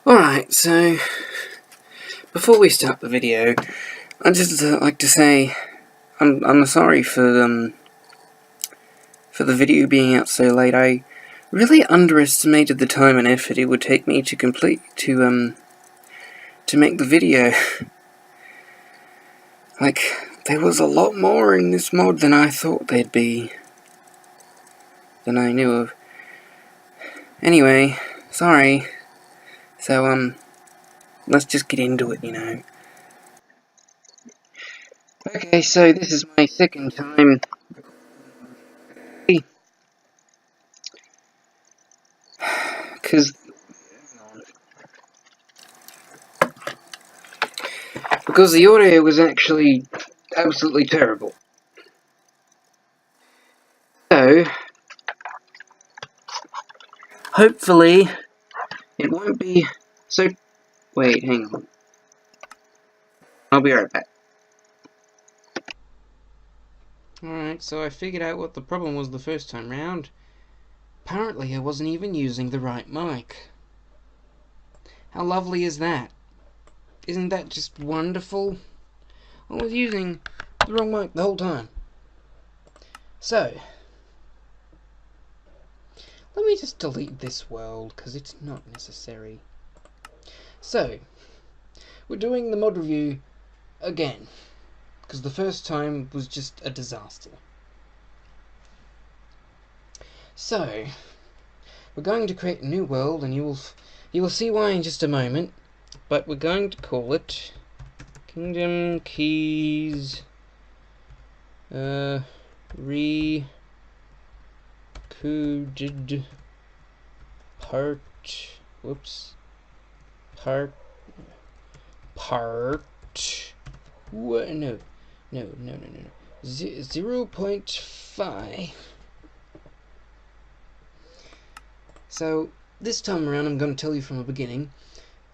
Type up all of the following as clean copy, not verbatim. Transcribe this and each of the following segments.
Alright, so before we start the video, I'd just like to say I'm sorry for the video being out so late. I really underestimated the time and effort it would take me to make the video. Like, there was a lot more in this mod than I thought there'd be, than I knew of. Anyway, sorry. So, let's just get into it, Okay, so this is my second time. Because the audio was actually absolutely terrible. So, hopefully, it won't be so... Wait, hang on. I'll be right back. Alright, so I figured out what the problem was the first time round. Apparently I wasn't even using the right mic. How lovely is that? Isn't that just wonderful? I was using the wrong mic the whole time. So, let me just delete this world, because it's not necessary. So, we're doing the mod review again, because the first time was just a disaster. So, we're going to create a new world, and you will see why in just a moment, but we're going to call it Kingdom Keys Recoded Part 0.5. So this time around I'm going to tell you from the beginning,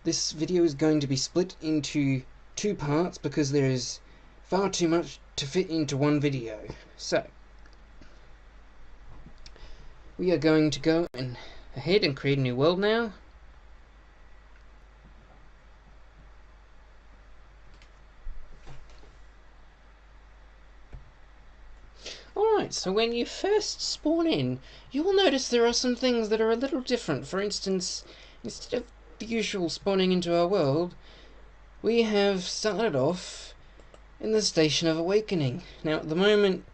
this video is going to be split into two parts because there is far too much to fit into one video. So we are going to go ahead and create a new world now. Alright, so when you first spawn in, you will notice there are some things that are a little different. For instance, instead of the usual spawning into our world, we have started off in the Station of Awakening. Now at the moment,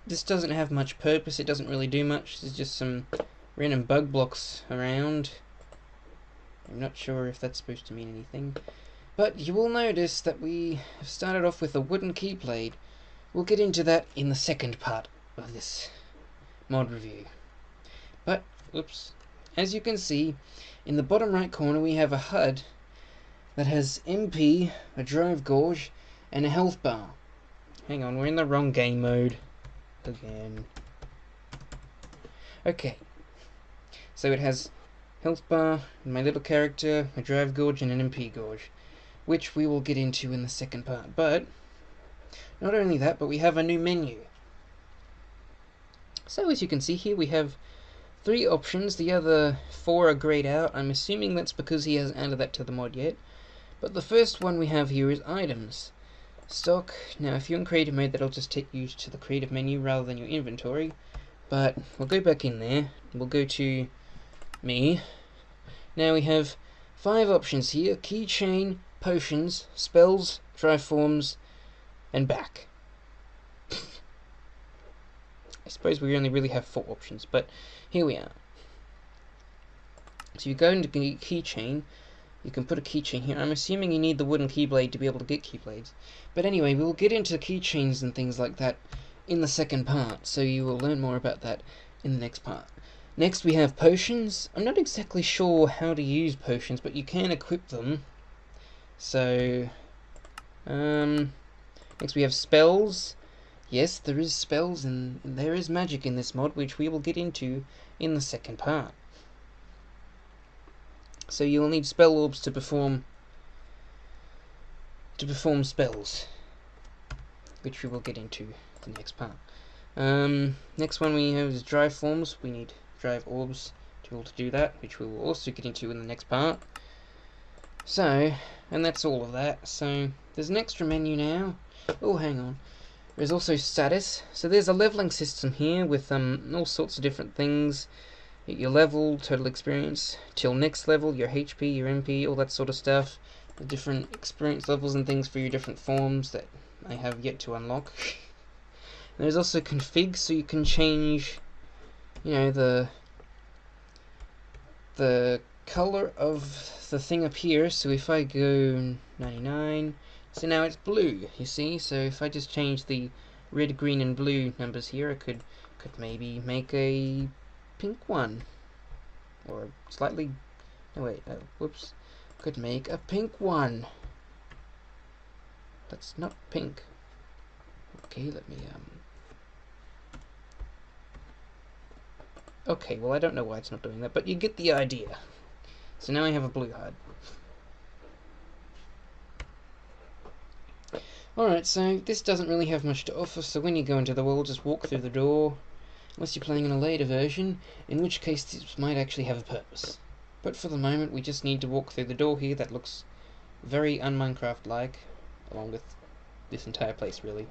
this doesn't have much purpose, it doesn't really do much, there's just some random bug blocks around. I'm not sure if that's supposed to mean anything. But you will notice that we have started off with a wooden keyblade. We'll get into that in the second part of this mod review. But, whoops, as you can see, in the bottom right corner we have a HUD that has MP, a drive gauge, and a health bar. Hang on, we're in the wrong game mode. Again. Okay. So it has health bar, my little character, a drive gauge, and an MP gauge, which we will get into in the second part. But not only that, but we have a new menu. So as you can see here, we have 3 options. The other 4 are grayed out. I'm assuming that's because he hasn't added that to the mod yet. But the first one we have here is items. Stock. Now if you're in creative mode, that'll just take you to the creative menu rather than your inventory. But we'll go back in there. We'll go to me. Now we have 5 options here: keychain, potions, spells, triforms, and back. I suppose we only really have 4 options, but here we are. So you go into keychain, you can put a keychain here. I'm assuming you need the wooden keyblade to be able to get keyblades. But anyway, we'll get into keychains and things like that in the second part, so you will learn more about that in the next part. Next we have potions. I'm not exactly sure how to use potions, but you can equip them. So, next we have spells. Yes, there is spells and there is magic in this mod, which we will get into in the second part. So you will need spell orbs to perform spells, which we will get into the next part. Next one we have is drive forms. We need drive orbs to be able to do that, which we will also get into in the next part. So, and that's all of that. So, there's an extra menu now. Oh, hang on. There's also status. So there's a leveling system here with all sorts of different things. Your level, total experience, till next level, your HP, your MP, all that sort of stuff. The different experience levels and things for your different forms that I have yet to unlock. There's also config, so you can change, you know, the color of the thing up here. So if I go 99, so now it's blue, you see. So if I just change the red, green and blue numbers here, I could maybe make a pink one, or slightly, no wait, whoops, could make a pink one. That's not pink. Okay, let me okay, well I don't know why it's not doing that, but you get the idea. So now I have a blue HUD. Alright, so this doesn't really have much to offer, so when you go into the world, just walk through the door, unless you're playing in a later version, in which case this might actually have a purpose. But for the moment, we just need to walk through the door here. That looks very un-Minecraft-like, along with this entire place, really.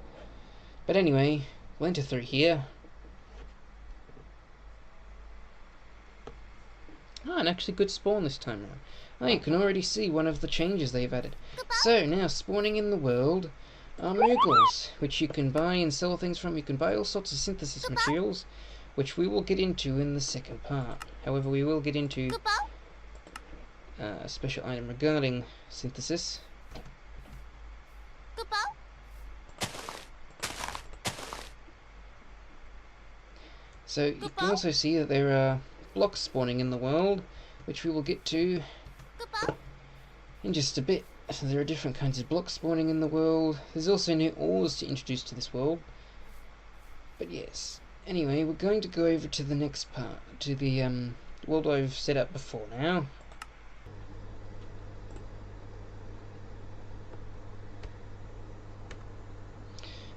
But anyway, we'll enter through here. Ah, an actually good spawn this time around. Oh, you can already see one of the changes they've added. So, now, spawning in the world are Moogles, which you can buy and sell things from. You can buy all sorts of synthesis materials, which we will get into in the second part. However, we will get into a special item regarding synthesis. So, you can also see that there are blocks spawning in the world, which we will get to in just a bit. So there are different kinds of blocks spawning in the world. There's also new ores to introduce to this world. But yes, anyway, we're going to go over to the next part, to the world I've set up before now.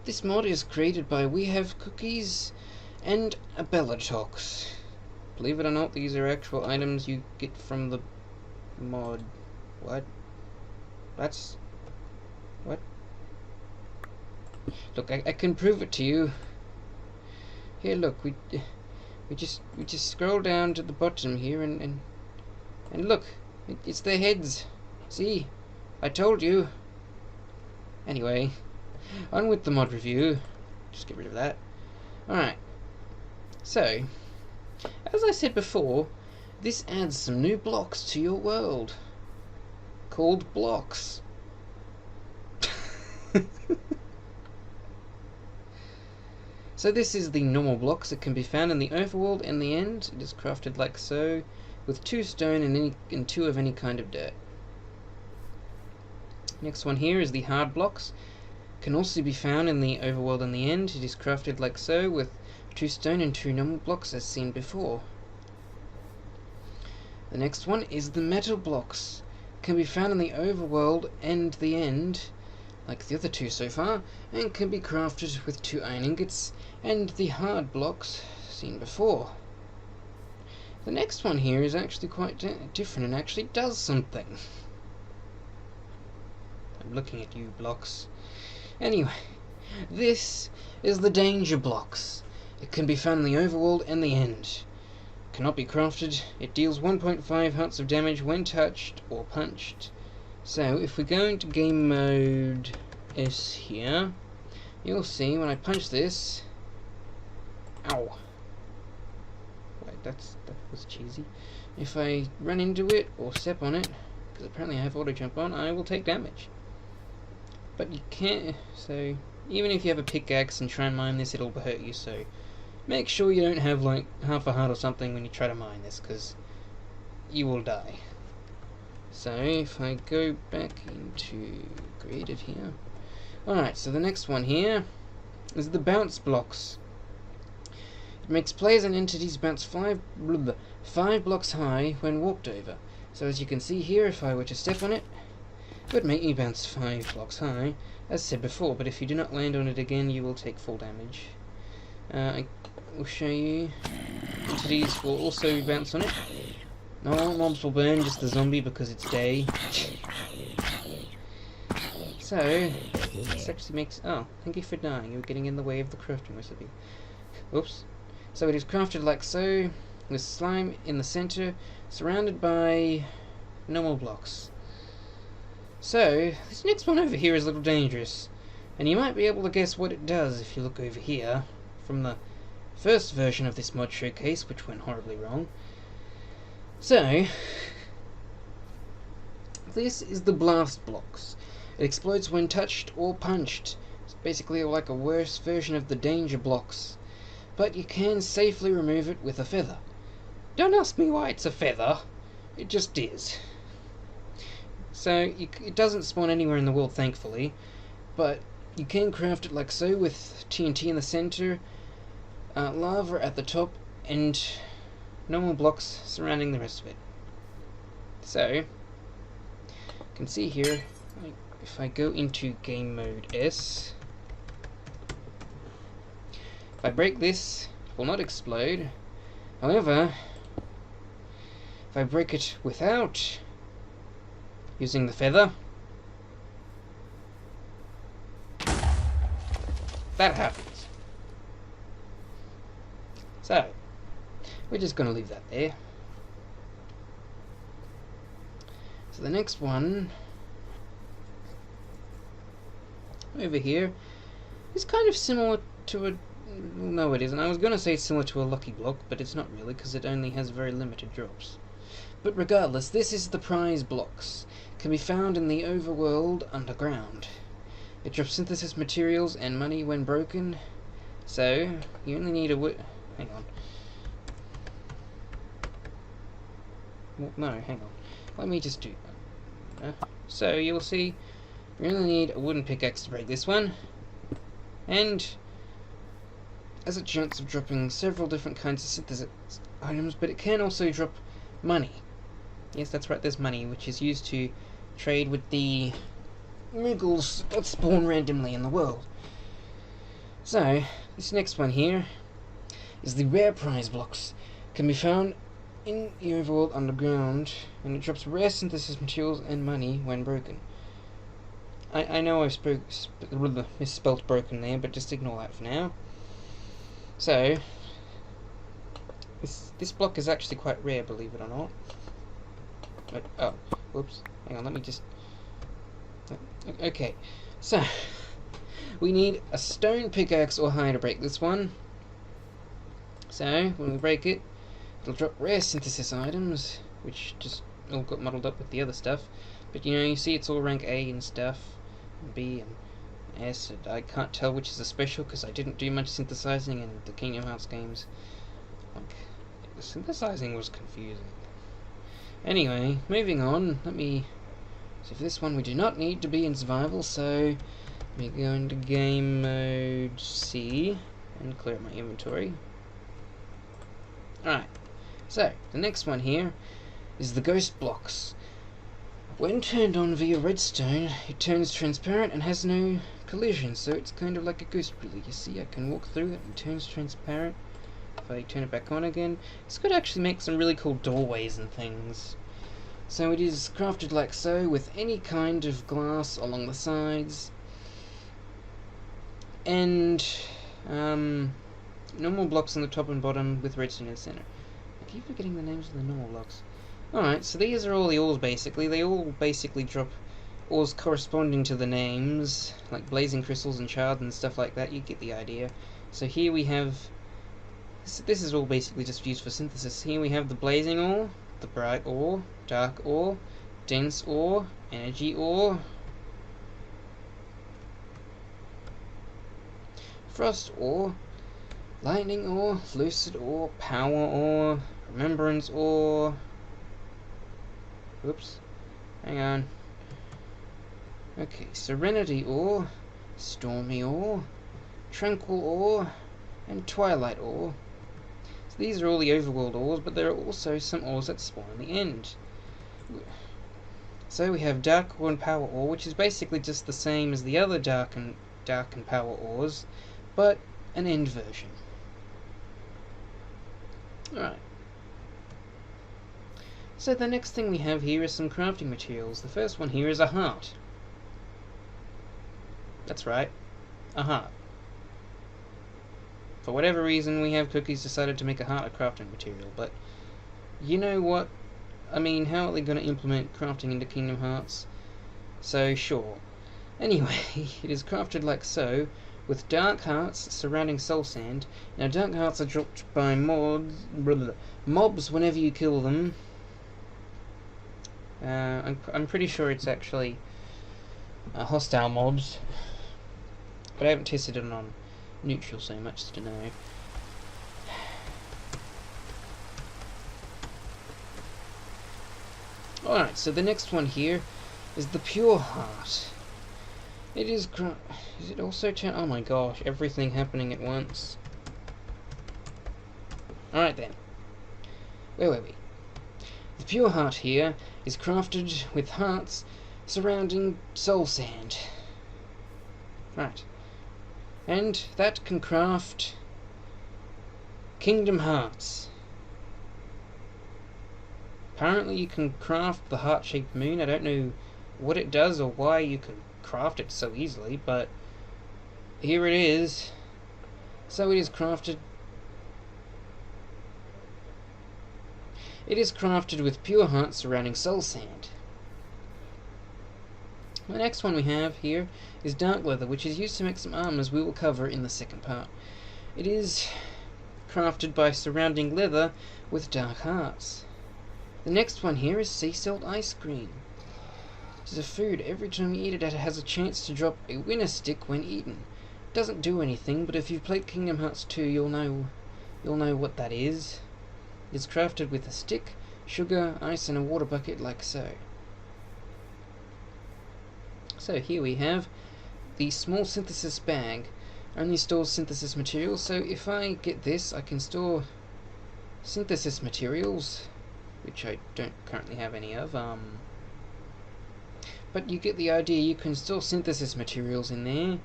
This mod is created by We Have Cookies and a Bellatox. Believe it or not, these are actual items you get from the mod. What? That's... what? Look, I can prove it to you. Here, look, we just scroll down to the bottom here and look, it's their heads. See? I told you. Anyway, on with the mod review. Just get rid of that. Alright. So, as I said before, this adds some new blocks to your world, called blocks. So this is the normal blocks that can be found in the overworld and the end. It is crafted like so, with 2 stone and 2 of any kind of dirt. Next one here is the hard blocks. Can also be found in the overworld and the end. It is crafted like so, with 2 stone and 2 normal blocks as seen before. The next one is the metal blocks. Can be found in the overworld and the end, like the other 2 so far, and can be crafted with 2 iron ingots and the hard blocks seen before. The next one here is actually quite different and actually does something. I'm looking at you, blocks. Anyway, this is the danger blocks. It can be found in the overworld and the end. Cannot be crafted. It deals 1.5 hearts of damage when touched or punched. So if we go into game mode S here, you'll see when I punch this. Ow! Wait, that was cheesy. If I run into it or step on it, because apparently I have auto jump on, I will take damage. But you can't. So even if you have a pickaxe and try and mine this, it'll hurt you. So make sure you don't have like half a heart or something when you try to mine this, because you will die. So if I go back into creative here. Alright, so the next one here is the bounce blocks. It makes players and entities bounce 5 blocks high when walked over. So as you can see here, if I were to step on it, it would make me bounce 5 blocks high, as said before, but if you do not land on it again, you will take full damage. I will show you. Entities will also bounce on it. No mobs will burn, just the zombie because it's day. So, this actually makes... Oh, thank you for dying. You were getting in the way of the crafting recipe. Oops. So it is crafted like so, with slime in the center, surrounded by normal blocks. So, this next one over here is a little dangerous, and you might be able to guess what it does if you look over here, from the first version of this mod showcase, which went horribly wrong. So, this is the blast blocks. It explodes when touched or punched. It's basically like a worse version of the danger blocks, but you can safely remove it with a feather. Don't ask me why it's a feather, it just is. So, it doesn't spawn anywhere in the world, thankfully, but you can craft it like so, with TNT in the center, lava at the top, and normal blocks surrounding the rest of it. So, you can see here, if I go into game mode S, if I break this, it will not explode. However, if I break it without using the feather, that happens. So, we're just going to leave that there. So the next one, over here, is kind of similar to a... No, it isn't. I was going to say it's similar to a lucky block, but it's not really, because it only has very limited drops. But regardless, this is the prize blocks. Can be found in the overworld underground. It drops synthesis materials and money when broken. So, you only need a hang on. Well, no, hang on. Let me just do that. So, you'll see, you only need a wooden pickaxe to break this one. And has a chance of dropping several different kinds of synthesis items, but it can also drop money. Yes, that's right, there's money, which is used to trade with the Muggles that spawn randomly in the world. So, this next one here is the rare prize blocks. Can be found in the overworld underground, and it drops rare synthesis materials and money when broken. I know I misspelled broken there, but just ignore that for now. So, this block is actually quite rare, believe it or not. But, oh, whoops, hang on, let me just... Okay, so, we need a stone pickaxe or higher to break this one. So, when we break it, it'll drop rare synthesis items, which just all got muddled up with the other stuff. But you know, you see it's all rank A and stuff, and B and S, and I can't tell which is a special because I didn't do much synthesizing in the Kingdom Hearts games. Like, the synthesizing was confusing. Anyway, moving on, let me... So for this one we do not need to be in survival, so let me go into game mode C and clear up my inventory. Alright, so the next one here is the ghost blocks. When turned on via redstone, it turns transparent and has no collision, so it's kind of like a ghost really. You see, I can walk through it and it turns transparent. If I turn it back on again, this could actually make some really cool doorways and things. So it is crafted like so, with any kind of glass along the sides, and normal blocks on the top and bottom with redstone in the center. I keep forgetting the names of the normal blocks. Alright, so these are all the ores basically. They all basically drop ores corresponding to the names, like blazing crystals and shards and stuff like that. You get the idea. So here we have... This is all basically just used for synthesis. Here we have the blazing ore, the bright ore, dark ore, dense ore, energy ore, frost ore, lightning ore, lucid ore, power ore, remembrance ore. Oops, hang on. Okay, serenity ore, stormy ore, tranquil ore, and twilight ore. So these are all the overworld ores, but there are also some ores that spawn in the end. So we have dark ore and power ore, which is basically just the same as the other dark and power ores, but an end version. Alright. So the next thing we have here is some crafting materials. The first one here is a heart. That's right, a heart. For whatever reason, we have Cookies decided to make a heart a crafting material, but you know what? I mean, how are they going to implement crafting into Kingdom Hearts? So, sure. Anyway, it is crafted like so, with dark hearts surrounding soul sand. Now, dark hearts are dropped by mobs whenever you kill them. I'm pretty sure it's actually hostile mobs, but I haven't tested it on neutral so much to know. Alright, so the next one here is the pure heart. It is it also oh my gosh, everything happening at once. Alright then. Where were we? The pure heart here is crafted with hearts surrounding soul sand. Right. And that can craft Kingdom Hearts. Apparently you can craft the heart-shaped moon. I don't know what it does or why you can craft it so easily, but here it is. So it is crafted. It is crafted with pure hearts surrounding soul sand. The next one we have here is dark leather, which is used to make some armors we will cover in the second part. It is crafted by surrounding leather with dark hearts. The next one here is sea salt ice cream. It is a food. Every time you eat it, it has a chance to drop a winner stick when eaten. It doesn't do anything, but if you've played Kingdom Hearts 2, you'll know what that is. It is crafted with a stick, sugar, ice, and a water bucket like so. So here we have the small synthesis bag. Only stores synthesis materials, so if I get this, I can store synthesis materials, which I don't currently have any of. But you get the idea. You can store synthesis materials in there.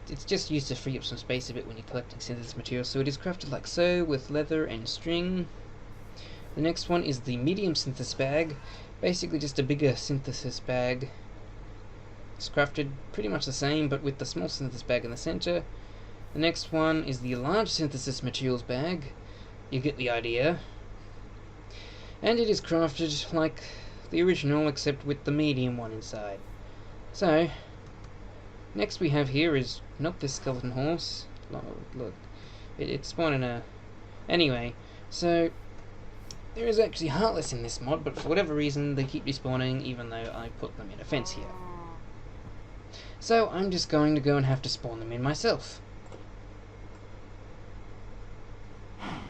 It's just used to free up some space a bit when you're collecting synthesis materials. So it is crafted like so, with leather and string. The next one is the medium synthesis bag. Basically just a bigger synthesis bag. It's crafted pretty much the same, but with the small synthesis bag in the center. The next one is the large synthesis materials bag. You get the idea. And it is crafted like the original, except with the medium one inside. So, next we have here is not this skeleton horse. Look, it's spawning a... Anyway, so there is actually Heartless in this mod, but for whatever reason they keep respawning even though I put them in a fence here. So I'm just going to go and have to spawn them in myself.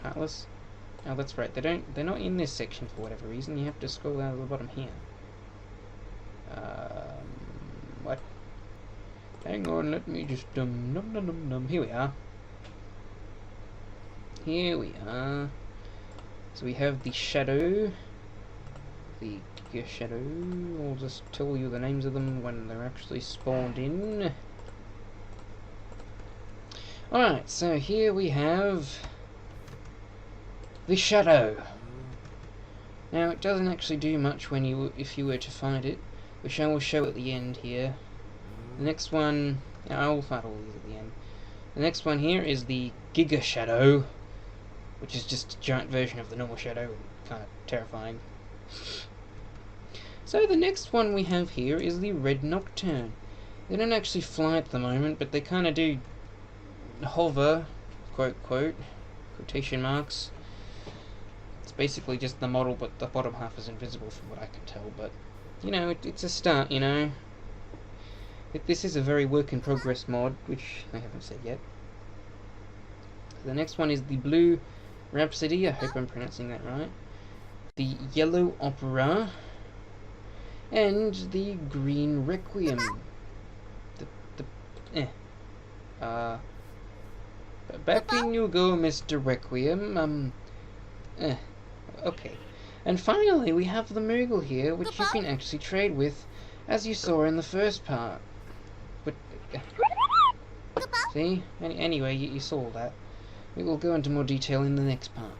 Heartless? Oh, that's right. They're not in this section for whatever reason. You have to scroll down to the bottom here. What? Hang on, let me just Here we are. Here we are. So we have the Shadow. The Giga Shadow. I'll just tell you the names of them when they're actually spawned in. Alright, so here we have the Shadow. Now it doesn't actually do much if you were to find it, which I will show at the end here. The next one, I will find all these at the end. The next one here is the Giga Shadow, which is just a giant version of the normal Shadow, kind of terrifying. So the next one we have here is the Red Nocturne. They don't actually fly at the moment, but they kind of do hover, quote, quotation marks. It's basically just the model, but the bottom half is invisible from what I can tell, but, you know, it's a start, you know. This is a very work-in-progress mod, which I haven't said yet. The next one is the Blue Rhapsody, I hope I'm pronouncing that right. The Yellow Opera, and the Green Requiem. Back in you go, Mr. Requiem. Okay. And finally, we have the Moogle here, which you can actually trade with, as you saw in the first part. But, see? Anyway, you saw that. We will go into more detail in the next part.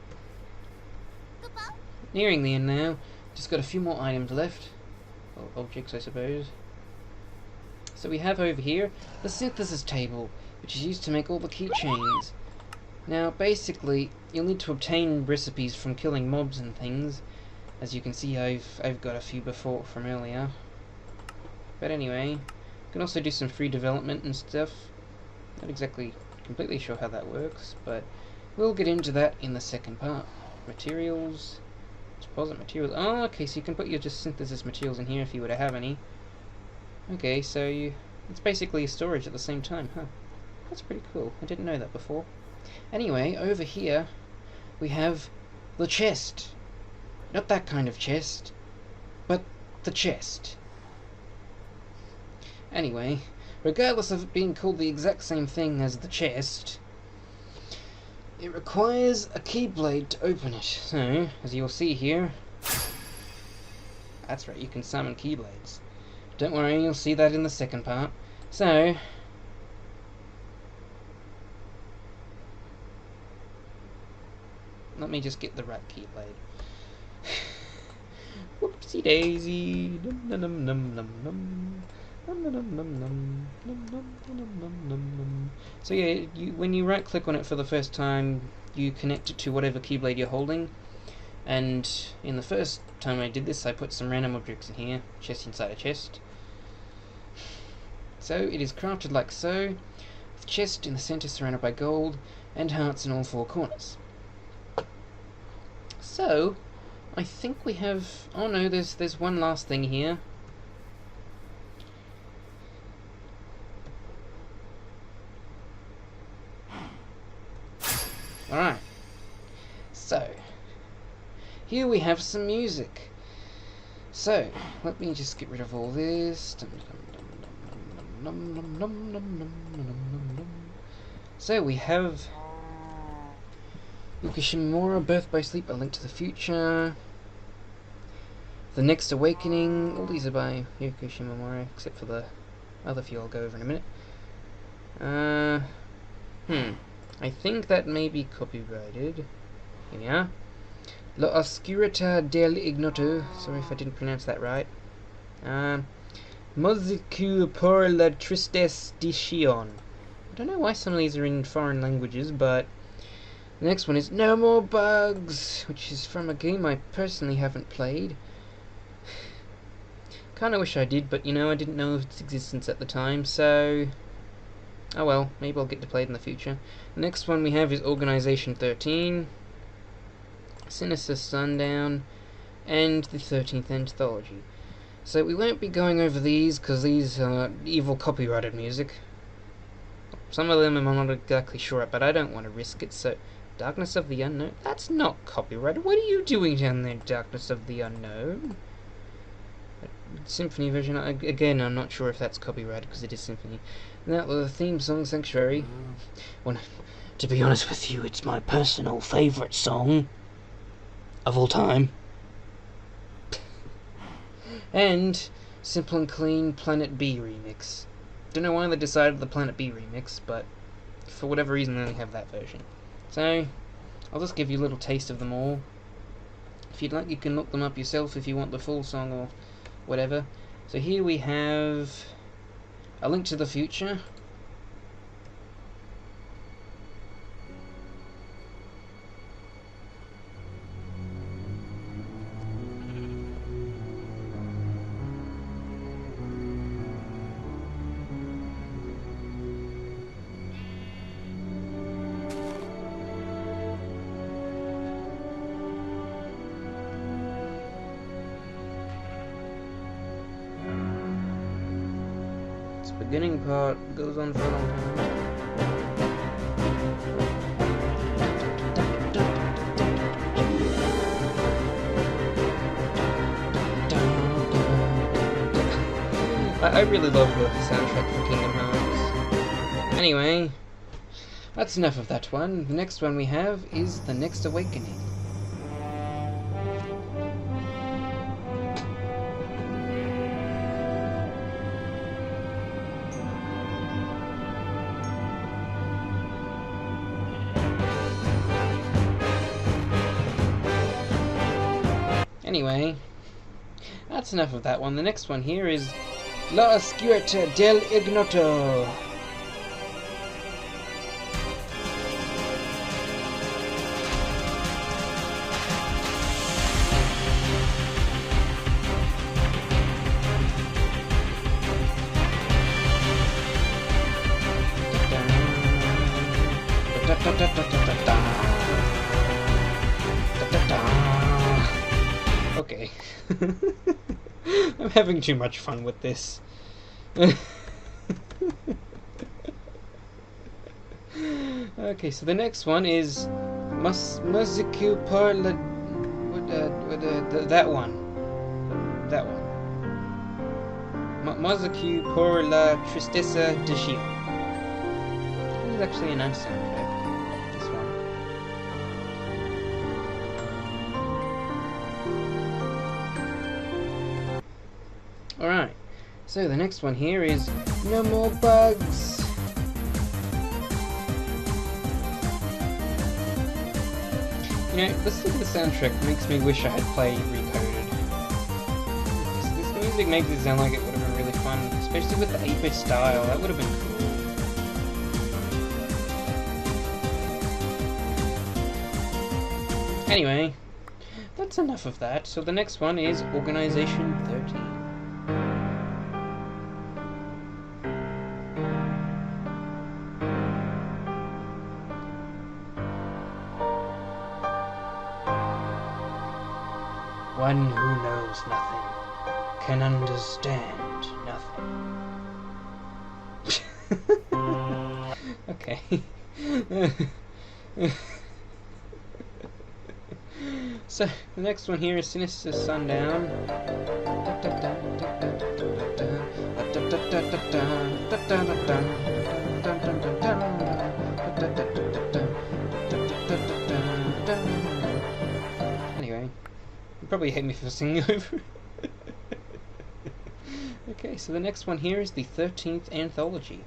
nearing the end now. Just got a few more items left. Well, objects, I suppose. So we have over here the synthesis table, which is used to make all the keychains. Now, basically, you'll need to obtain recipes from killing mobs and things. As you can see, I've got a few before from earlier. But anyway, you can also do some free development and stuff. Not exactly completely sure how that works, but we'll get into that in the second part. Materials, deposit materials. Oh, okay, so you can put your just synthesis materials in here if you were to have any. Okay, so it's basically storage at the same time, huh? That's pretty cool. I didn't know that before. Anyway, over here we have the chest. Not that kind of chest, but the chest. Anyway, regardless of it being called the exact same thing as the chest, it requires a Keyblade to open it. So, as you'll see here, that's right, you can summon Keyblades. Don't worry, you'll see that in the second part. So, let me just get the right Keyblade. Whoopsie daisy. Num num num num num num. Num num num num num num num num num. So yeah, when you right click on it for the first time, you connect it to whatever Keyblade you're holding. And in the first time I did this, I put some random objects in here, chest inside a chest. So it is crafted like so, with chest in the center surrounded by gold, and hearts in all four corners. So, I think we have... oh no, there's one last thing here. Alright. So, here we have some music. So, let me just get rid of all this. So, we have Wiki, Birth by Sleep, A Link to the Future, The Next Awakening. All these are by Wiki, except for the other few I'll go over in a minute. I think that may be copyrighted. Here we are. La Oscurità del Ignoto. Sorry if I didn't pronounce that right. Musique pour la tristesse d'Ichion. I don't know why some of these are in foreign languages, but the next one is No More Bugs, which is from a game I personally haven't played. Kinda wish I did, but you know, I didn't know of its existence at the time, so... oh well, maybe I'll get to play it in the future. The next one we have is Organization 13, Sinister Sundown, and the 13th Anthology. So we won't be going over these, because these are evil copyrighted music. Some of them I'm not exactly sure at, but I don't want to risk it, so... Darkness of the Unknown? That's not copyrighted. What are you doing down there, Darkness of the Unknown? Symphony version, again, I'm not sure if that's copyrighted, because it is symphony. Now, the theme song, Sanctuary. Well, to be honest with you, it's my personal favourite song of all time. And Simple and Clean Planet B remix. Don't know why they decided the Planet B remix, but for whatever reason they only have that version. So, I'll just give you a little taste of them all. If you'd like, you can look them up yourself if you want the full song or whatever. So here we have A Link to the Future. Beginning part goes on for a long time. I really love the soundtrack for Kingdom Hearts. Anyway, that's enough of that one. The next one we have is The Next Awakening. Anyway, that's enough of that one. The next one here is La Oscurita del Ignoto. Okay. I'm having too much fun with this. Okay, so the next one is Musicu por la... that one. That one. Musicu por la tristeza de Gil. This is actually a nice soundtrack. This one. Alright, so the next one here is No More Bugs. You know, listening to the soundtrack makes me wish I had played Recoded. This music makes it sound like it would have been really fun, especially with the 8-bit style. That would have been cool. Anyway, that's enough of that. So the next one is Organization 30. One who knows nothing can understand nothing. Okay. So, the next one here is Sinister Sundown. Anyway. You probably hate me for singing over it. Okay, so the next one here is the 13th Anthology.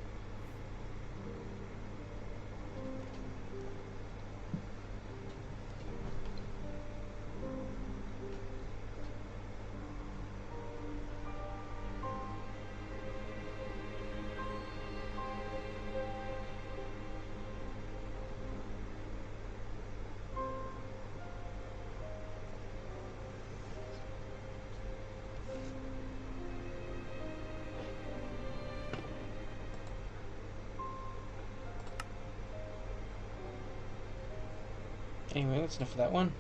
Anyway, that's enough of that one.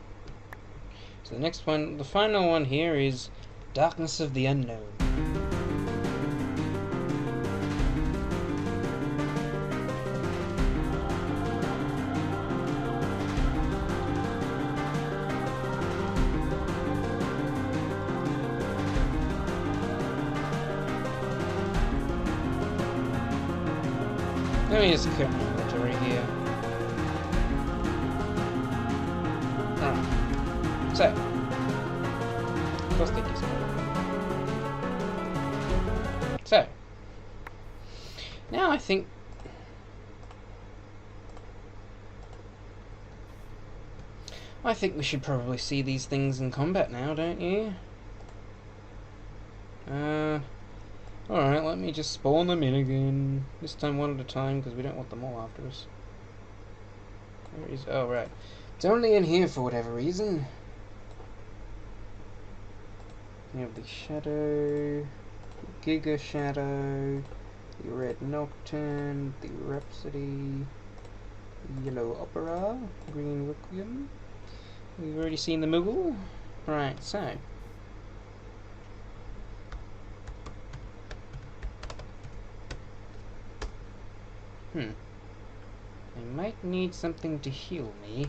So the next one, the final one here is Darkness of the Unknown. Let me just cut my inventory here. So, so, now I think we should probably see these things in combat now, don't you? Alright, let me just spawn them in again. This time one at a time, because we don't want them all after us. Where is... oh, right. It's only in here for whatever reason. You have the Shadow, the Giga Shadow, the Red Nocturne, the Rhapsody, the Yellow Opera, Green Requiem. We've already seen the Moogle. Right, so. I might need something to heal me.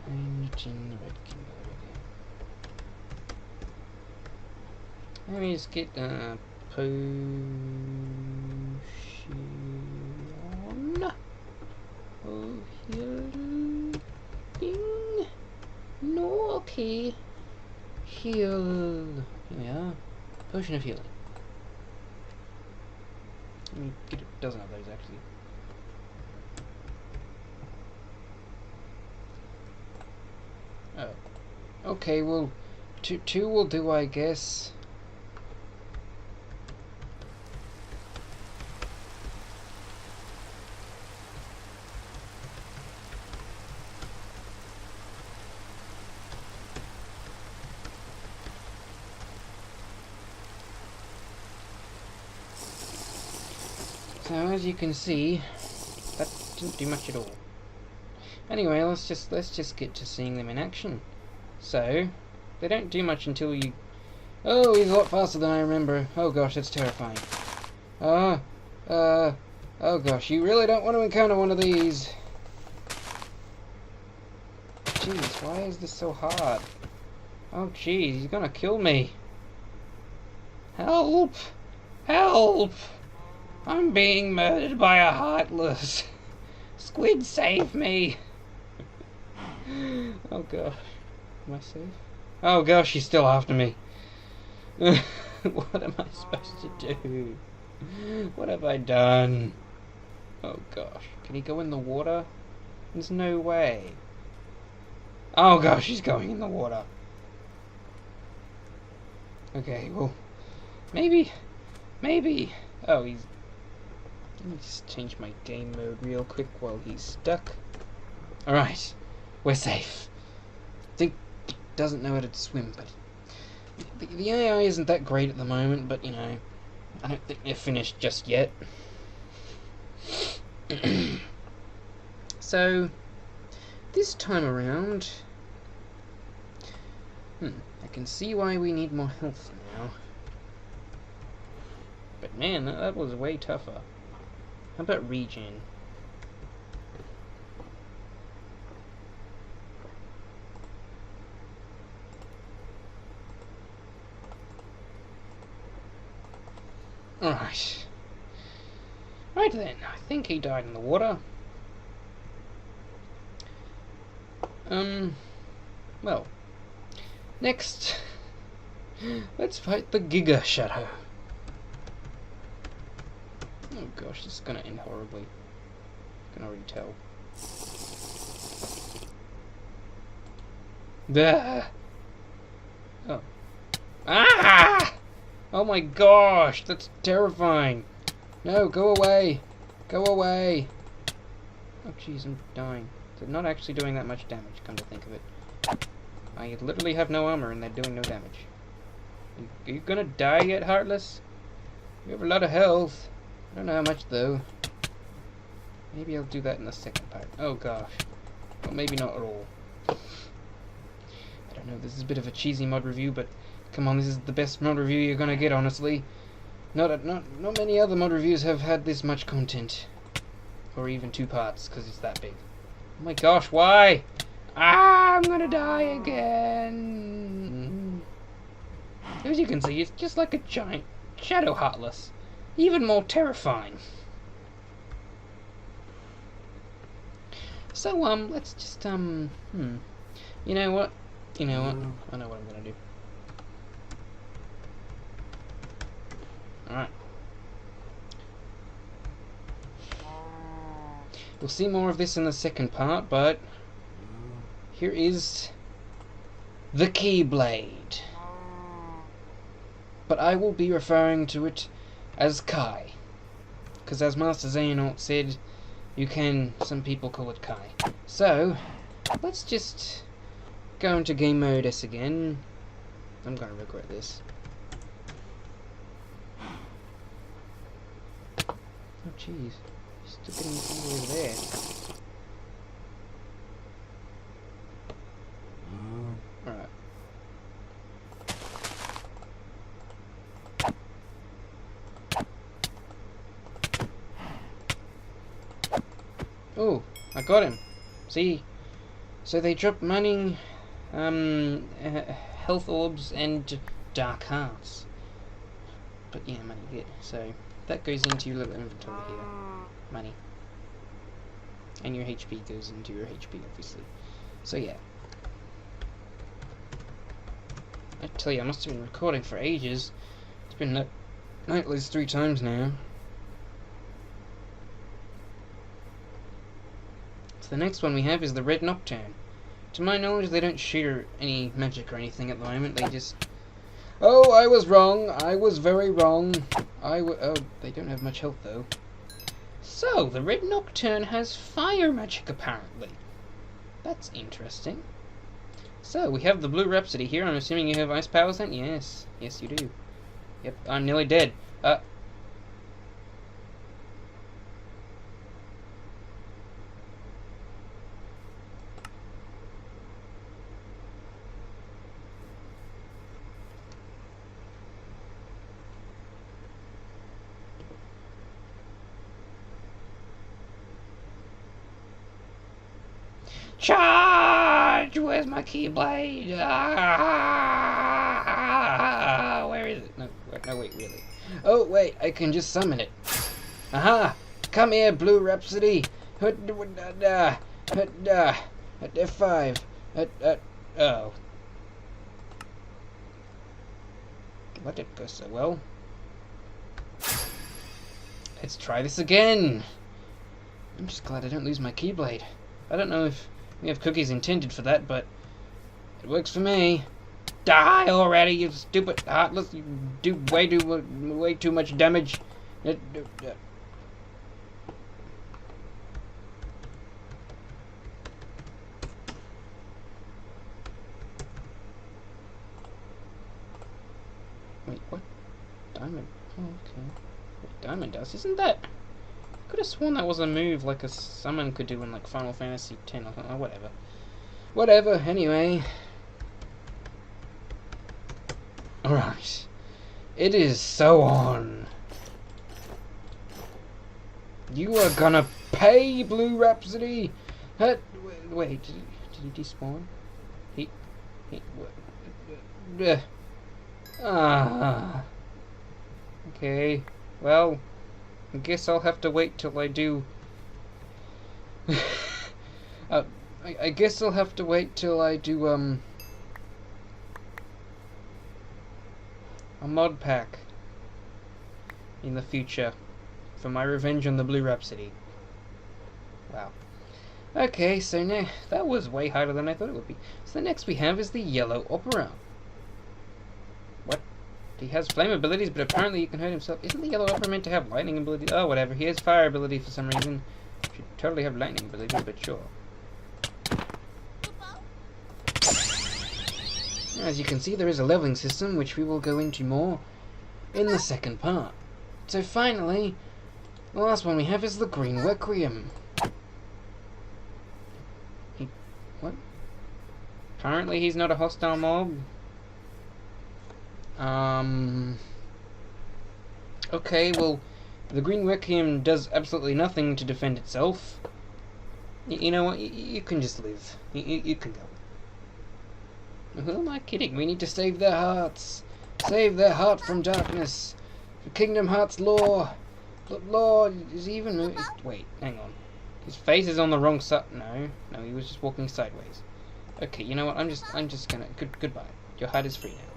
I'm not in the red kingdom. Let me just get potion. Oh, healing. No, okay. Heal. Here we are. Potion of healing. Let me get a dozen of those actually. Oh. Okay, well, two will do, I guess. So as you can see, that didn't do much at all. Anyway, let's just get to seeing them in action. So they don't do much until you. Oh, he's a lot faster than I remember. Oh gosh, that's terrifying. Oh gosh, you really don't want to encounter one of these. Jeez, why is this so hard? Oh jeez, he's gonna kill me. Help! Help! I'm being murdered by a heartless. Squid, save me! Oh gosh. Am I safe? Oh gosh, she's still after me. What am I supposed to do? What have I done? Oh gosh. Can he go in the water? There's no way. Oh gosh, he's going in the water. Okay, well, maybe. Oh, he's. Let me just change my game mode real quick while he's stuck. Alright, we're safe. I think he doesn't know how to swim, but the AI isn't that great at the moment, but you know, I don't think they're finished just yet. So, this time around, I can see why we need more health now. But man, that was way tougher. How about regen? Alright. Right then, I think he died in the water. Well. Next, let's fight the Giga Shadow. Oh gosh, this is gonna end horribly. I can already tell. Oh. Ah! Oh my gosh, that's terrifying. No, go away. Go away. Oh jeez, I'm dying. They're not actually doing that much damage, come to think of it. I literally have no armor and they're doing no damage. Are you gonna die yet, Heartless? You have a lot of health. I don't know how much though. Maybe I'll do that in the second part. Oh gosh. Well, maybe not at all. I don't know, this is a bit of a cheesy mod review, but come on, this is the best mod review you're gonna get, honestly. Not many other mod reviews have had this much content. Or even 2 parts, because it's that big. Oh my gosh, why? Ah, I'm gonna die again. As you can see, it's just like a giant shadow Heartless. Even more terrifying. So, let's just, You know what? I know what I'm gonna do. Alright. We'll see more of this in the second part, but here is the Keyblade. But I will be referring to it as Kai. Because as Master Xehanort said, some people call it Kai. So, let's just go into game mode S again. I'm gonna regret this. Oh jeez, still getting all over there. Alright. Oh, I got him. See? So they drop money, health orbs, and dark hearts. But yeah, money, yeah. So that goes into your little inventory here. Money. And your HP goes into your HP, obviously. So yeah. I tell you, I must have been recording for ages. It's been at least 3 times now. So the next one we have is the Red Nocturne. To my knowledge, they don't shoot any magic or anything at the moment. They just... Oh, I was wrong. I was very wrong. Oh, they don't have much health, though. So, the Red Nocturne has fire magic, apparently. That's interesting. So, we have the Blue Rhapsody here. I'm assuming you have ice powers then? Yes. Yes, you do. Yep, I'm nearly dead. Charge! Where's my Keyblade? Where is it? No, wait, really. Oh, wait, I can just summon it. Aha! Come here, Blue Rhapsody! F5. Oh. That didn't go so well. Let's try this again. I'm just glad I don't lose my Keyblade. I don't know if we have cookies intended for that, but it works for me. Die already, you stupid heartless! You do way too much damage. Wait, what? Diamond? Oh, okay. What diamond does? Isn't that? I could have sworn that was a move like a summon could do in like Final Fantasy X or something. Oh, whatever. Whatever, anyway. Alright. It is so on. You are gonna pay, Blue Rhapsody! Wait, did he despawn? Okay, well, I guess I'll have to wait till I do... I guess I'll have to wait till I do, a mod pack in the future for my revenge on the Blue Rhapsody. Wow. Okay, so now, that was way harder than I thought it would be. So the next we have is the Yellow Opera. What? He has flame abilities, but apparently he can hurt himself. Isn't the Yellow Opera meant to have lightning ability? Oh, whatever. He has fire ability for some reason. Should totally have lightning ability, but sure. As you can see, there is a leveling system, which we will go into more in the second part. So finally, the last one we have is the Green Requiem. What? Apparently he's not a hostile mob. Okay, well, the Green Requiem does absolutely nothing to defend itself. You know what? You can just live. You can go. Who am I kidding? We need to save their hearts. Save their heart from darkness. For Kingdom Hearts lore. Lord, is he even moving? Wait, hang on. His face is on the wrong side. No, he was just walking sideways. Okay, you know what? I'm just gonna. Goodbye. Your heart is free now.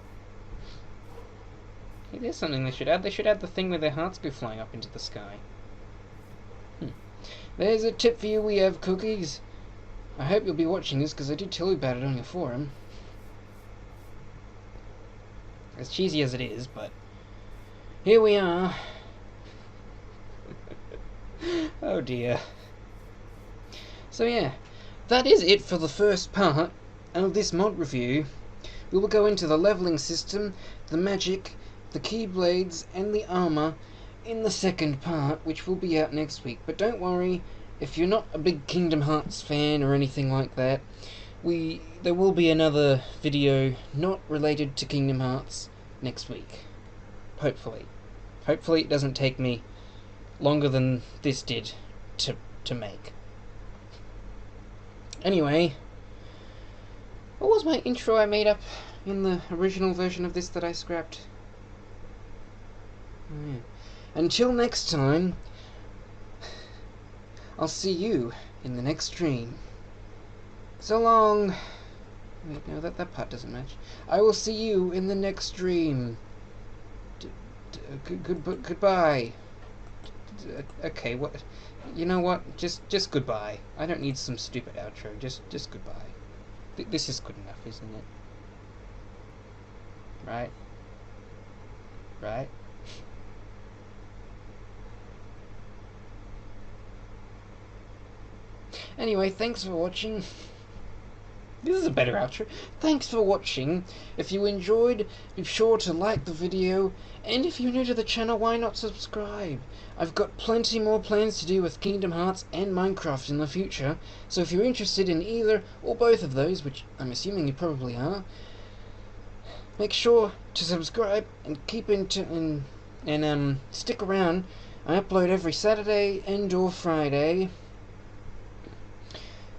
Hey, there's something they should add. They should add the thing where their hearts go flying up into the sky. There's a tip for you. We have cookies. I hope you'll be watching this because I did tell you about it on your forum. As cheesy as it is, but here we are. Oh dear. So yeah, that is it for the first part of this mod review. We will go into the leveling system, the magic, the Keyblades, and the armor in the second part, which will be out next week. But don't worry, if you're not a big Kingdom Hearts fan or anything like that, there will be another video not related to Kingdom Hearts next week. Hopefully. Hopefully it doesn't take me longer than this did to make. Anyway, what was my intro I made up in the original version of this that I scrapped? Oh, yeah. Until next time, I'll see you in the next stream. So long. Wait, no, that part doesn't match. I will see you in the next stream. Goodbye. Okay, what? You know what? Just goodbye. I don't need some stupid outro. Just goodbye. This is good enough, isn't it? Right? Right? Anyway, thanks for watching. This is a better outro. Thanks for watching. If you enjoyed, be sure to like the video. And if you're new to the channel, why not subscribe? I've got plenty more plans to do with Kingdom Hearts and Minecraft in the future. So if you're interested in either or both of those, which I'm assuming you probably are, make sure to subscribe and keep and stick around. I upload every Saturday and or Friday.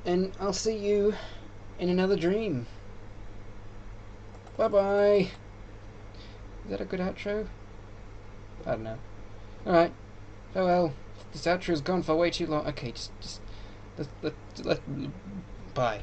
And I'll see you in another dream. Bye bye. Is that a good outro? I don't know. Alright. Oh well. This outro's gone for way too long. Okay, just let bye.